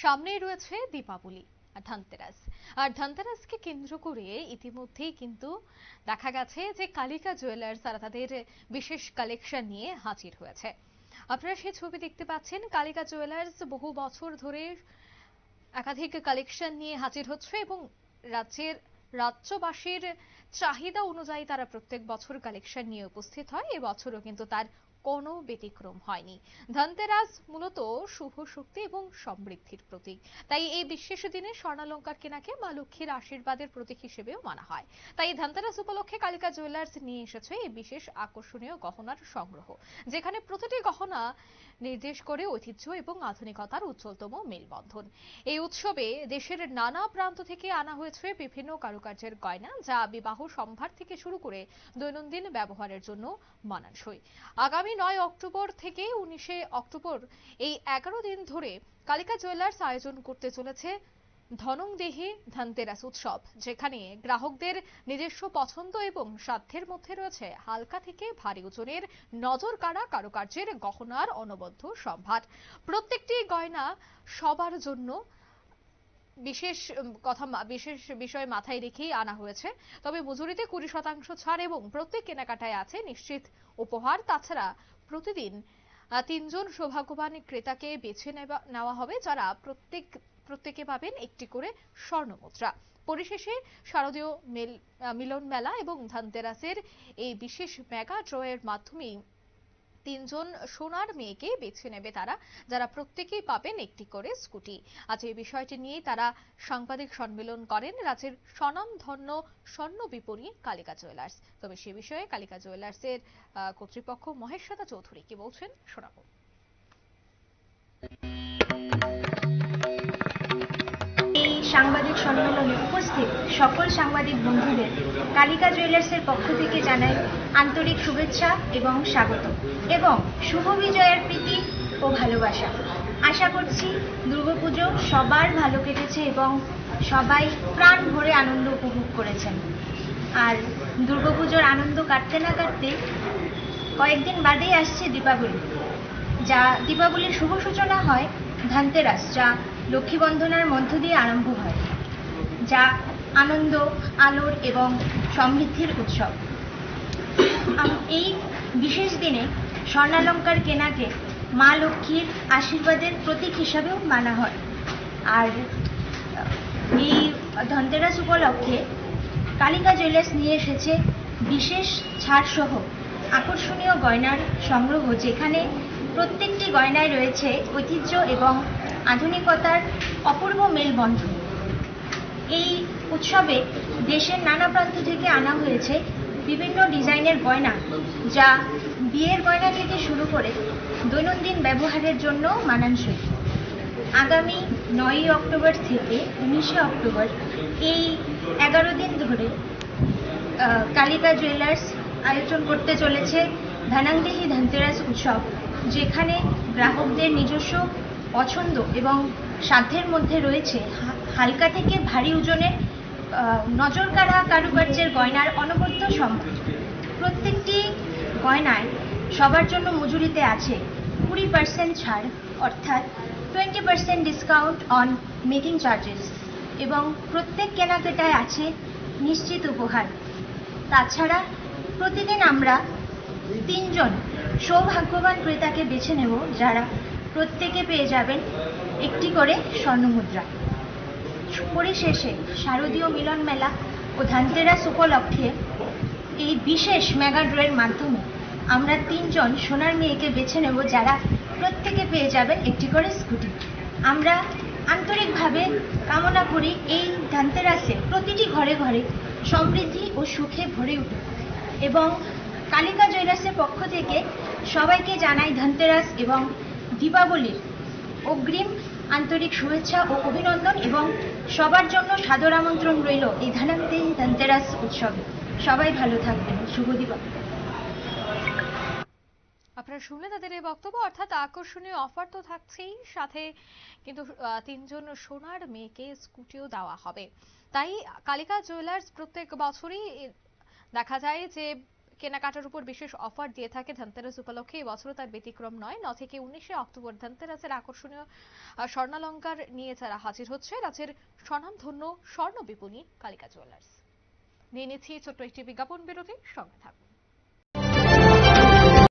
সামনেই রয়েছে দীপাবলি আর ধনতেরাস। আর ধনতেরাসকে কেন্দ্র করে ইতিমধ্যেই কিন্তু দেখা গেছে যে কালিকা জুয়েলার্স তারা তাদের বিশেষ কালেকশন নিয়ে হাজির হয়েছে। আপনারা সেই ছবি দেখতে পাচ্ছেন, কালিকা জুয়েলার্স বহু বছর ধরে একাধিক কালেকশন নিয়ে হাজির হচ্ছে এবং রাজ্যবাসীর চাহিদা অনুযায়ী তারা প্রত্যেক বছর কালেকশন নিয়ে উপস্থিত হয়। এবছরও কিন্তু তার কোনো ব্যতিক্রম হয়নি। ধনতেরাস মূলত শুভ শক্তি এবং সমৃদ্ধির প্রতীক, তাই এই বিশেষ দিনে স্বর্ণালংকার কেনাকে মা লক্ষ্মীর আশীর্বাদের প্রতীক হিসেবেও মানা হয়। তাই ধনতেরাস উপলক্ষে কালিকা জুয়েলার্স নিয়ে এসেছে এই বিশেষ আকর্ষণীয় গহনার সংগ্রহ, যেখানে প্রতিটি গহনা নির্দেশ করে ঐতিহ্য এবং আধুনিকতার উজ্জ্বলতম মেলবন্ধন। এই উৎসবে দেশের নানা প্রান্ত থেকে আনা হয়েছে বিভিন্ন কারুকার্যের গয়না, যা বিবাহ সম্ভার থেকে শুরু করে দৈনন্দিন ব্যবহারের জন্য মানানসই। আগামী 9 অক্টোবর থেকে 19 অক্টোবর এই 11 দিন ধরে কালিকা জুয়েলার্স আয়োজন করতে চলেছে ধনংদেহী ধনতেরাস উৎসব, যেখানে গ্রাহকদের নিজস্ব পছন্দ এবং সাধ্যের মধ্যে রয়েছে হালকা থেকে ভারী ওজনের নজর কাড়া কারুকার্যের গহনার অনবদ্য সম্ভার। প্রত্যেকটি গয়না সবার জন্য বিশেষ বিষয় মাথায় রেখেই আনা হয়েছে। তবে মজুরিতে 20% ছাড় এবং প্রত্যেক কেনাকাটায় আছে নিশ্চিত উপহার। তাছাড়া প্রতিদিন 3 জন সৌভাগ্যবান ক্রেতাকে বেছে নেওয়া হবে, যারা প্রত্যেকে পাবেন একটি করে স্বর্ণ মুদ্রা। পরিশেষে শারদীয় মিলন মেলা এবং ধনতেরাসের এই বিশেষ মেগা ড্রয়ের মাধ্যমেই 3 জন সোনার মেয়েকে বেছে নেবে তারা, যারা প্রত্যেকেই পাবেন একটি করে স্কুটি। আজ এই বিষয়টি নিয়ে তারা সাংবাদিক সম্মেলন করেন রাজ্যের স্বনামধন্য স্বর্ণ বিপণী কালিকা জুয়েলার্স। তবে সে বিষয়ে কালিকা জুয়েলার্সের কর্তৃপক্ষ মহেশ্বতা চৌধুরী কি বলছেন শোনাবো। সাংবাদিক সম্মেলনে উপস্থিত সকল সাংবাদিক বন্ধুদের কালিকা জুয়েলার্সের পক্ষ থেকে জানাই আন্তরিক শুভেচ্ছা এবং স্বাগত এবং শুভ বিজয়ের প্রীতি ও ভালোবাসা। আশা করছি দুর্গাপুজো সবার ভালো কেটেছে এবং সবাই প্রাণ ভরে আনন্দ উপভোগ করেছেন। আর দুর্গাপুজোর আনন্দ কাটতে না কাটতে কয়েকদিন বাদেই আসছে দীপাবলি, যা দীপাবলির শুভ সূচনা হয় ধনতেরাস, যা লক্ষ্মী বন্দনার মধ্য দিয়ে আরম্ভ হয়, যা আনন্দ, আলোর এবং সমৃদ্ধির উৎসব। এই বিশেষ দিনে স্বর্ণালংকার কেনাকে মা লক্ষ্মীর আশীর্বাদের প্রতীক হিসাবেও মানা হয়। আর এই ধনতেরাস উপলক্ষে কালিকা জুয়েলার্স নিয়ে এসেছে বিশেষ ছাড়সহ আকর্ষণীয় গয়নার সংগ্রহ, যেখানে প্রত্যেকটি গয়নায় রয়েছে ঐতিহ্য এবং আধুনিকতার অপূর্ব মেলবন্ধন। এই উৎসবে দেশের নানা প্রান্ত থেকে আনা হয়েছে বিভিন্ন ডিজাইনের গয়না, যা বিয়ের গয়না থেকে শুরু করে দৈনন্দিন ব্যবহারের জন্য মানানসই। আগামী 9 অক্টোবর থেকে 19 অক্টোবর এই 11 দিন ধরে কালিকা জুয়েলার্স আয়োজন করতে চলেছে ধনংদেহী ধনতেরাস উৎসব, যেখানে গ্রাহকদের নিজস্ব পছন্দ এবং সাধ্যের মধ্যে রয়েছে হালকা থেকে ভারী ওজনের নজর কাড়া কারুকার্যের গয়নার অনবদ্য সম্ভার। প্রত্যেকটি গয়নায় সবার জন্য মজুরিতে আছে 20% ছাড়, অর্থাৎ 20% ডিসকাউন্ট অন মেকিং চার্জেস, এবং প্রত্যেক কেনাকাটায় আছে নিশ্চিত উপহার। তাছাড়া প্রতিদিন আমরা 3 জন সৌভাগ্যবান ক্রেতাকে বেছে নেব, যারা প্রত্যেকে পেয়ে যাবেন একটি করে স্বর্ণমুদ্রা। পরিশেষে শারদীয় মিলন মেলা ও ধনতেরাস উপলক্ষে এই বিশেষ মেগা ড্রয়ের মাধ্যমে আমরা 3 জন সোনার মেয়েকে বেছে নেব, যারা প্রত্যেকে পেয়ে যাবেন একটি করে স্কুটি। আমরা আন্তরিকভাবে কামনা করি এই ধনতেরাসে প্রতিটি ঘরে ঘরে সমৃদ্ধি ও সুখে ভরে উঠুক, এবং কালিকা জুয়েলার্সের পক্ষ থেকে সবাইকে জানাই ধনতেরাস এবং দীপাবলির অগ্রিম আন্তরিক শুভেচ্ছা ও অভিনন্দন, এবং সবার জন্য সাদর আমন্ত্রণ রইল এই ধনংদেহী ধনতেরাস উৎসবে। সবাই ভালো থাকবেন। শুভ দীপাবলি। আপনারা শুনলেন তাদের এই বক্তব্য। অর্থাৎ আকর্ষণীয় অফার তো থাকছেই, সাথে কিন্তু 3 জন সোনার মেয়েকে স্কুটিও দেওয়া হবে। তাই কালিকা জুয়েলার্স প্রত্যেক বছরই দেখা যায় যে কেনাকাটার উপর বিশেষ অফার দিয়ে থাকে ধনতেরাস উপলক্ষে। এবছরও তার ব্যতিক্রম নয়। 9 থেকে 19শে অক্টোবর ধনতেরাসের আকর্ষণীয় স্বর্ণালংকার নিয়ে যারা হাজির হচ্ছে রাজ্যের স্বনামধন্য স্বর্ণ বিপণী কালিকা জুয়েলার্স। নিয়ে নিচ্ছি ছোট্ট একটি বিজ্ঞাপন বিরতি, সঙ্গে থাকুন।